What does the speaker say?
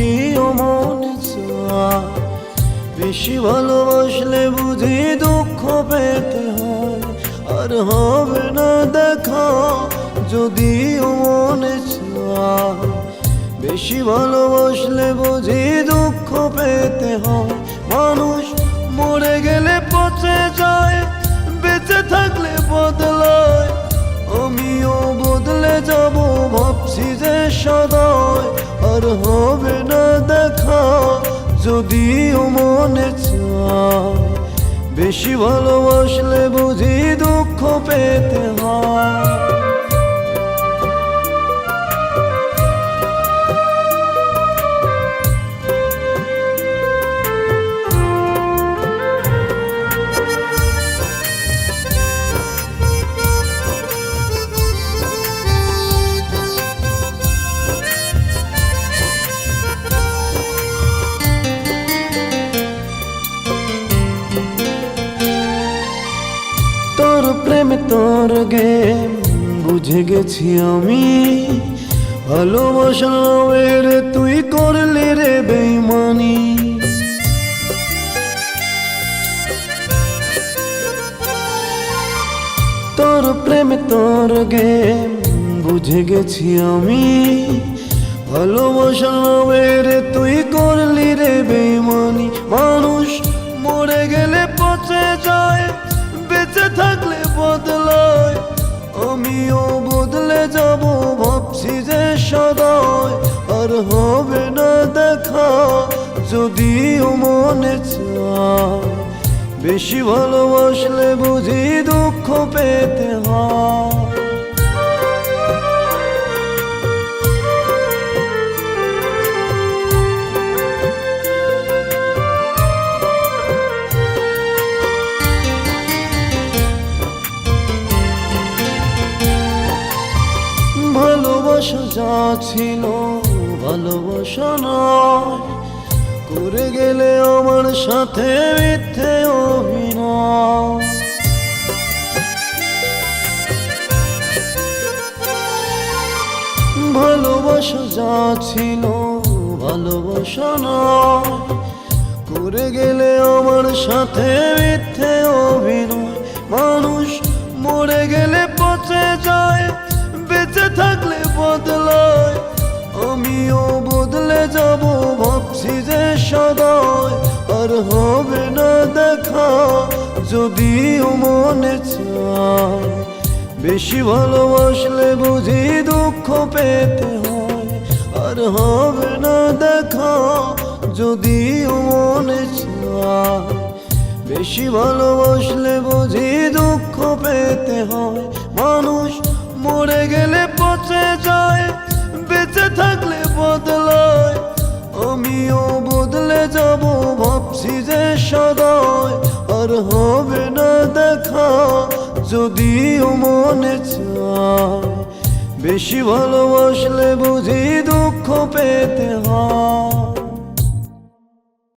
যদিও মনে চায়। বেশি ভালোবাসলে বুঝি দুঃখ পেতে হয়, আর হবে না দেখা যদিও মনে চায়। বেশি ভালোবাসলে বুঝি দুঃখ পেতে হয়। মানুষ মরে গেলে পচে যায়, বেঁচে থাকলে বদলায়। আমিও বদলে যাব ভাবছি যে সদয়, আর হবে না দেখা যদিও মনে চায়। বেশি ভালোবাসলে বুঝি দুঃখ পেতে হয়। তোর প্রেমে তোর গেম বুঝে গেছি আমি, ভালোবাসার তুই করলি রে বেইমানি। তোর প্রেমে তোর গেম বুঝে গেছি আমি, ভালোবাসার তুই করলি রে বেইমানি। মানুষ মরে গেলে পচে যায়, বেঁচে থাকলে বদলায়। আমিও বদলে যাব ভাবছি যে সদয়, আর হবে না দেখা যদিও মনে চায়। বেশি ভালোবাসলে বুঝি দুঃখ পেতে হয়। ভালোবাসা যা ছিল ভালোবাসা নয়, করে গেলে আমার সাথে মিথ্যে অভিনয়। ভালোবাসা যা ছিল ভালোবাসা নয়, করে গেলে আমার সাথে মিথ্যে অভিনয়। মানুষ মরে গেলে পচে যায়, বেঁচে থাকলে বদলায়। আমিও বদলে যাব ভাবছি যে সদয়, আর হবে না দেখা যদিও মনে চায়। বেশি ভালোবাসলে বুঝি দুঃখ পেতে হয়, আর হবে না দেখা যদিও মনে চায়। বেশি ভালোবাসলে বুঝি দুঃখ পেতে হয়। মানুষ মরে গেলে পচে যায়, বেঁচে থাকলে বদলায়। আমিও বদলে যাব ভাবছি যে সদয়, আর হবে না দেখা যদিও মনে চায়। বেশি ভালোবাসলে বুঝি দুঃখ পেতে হয়।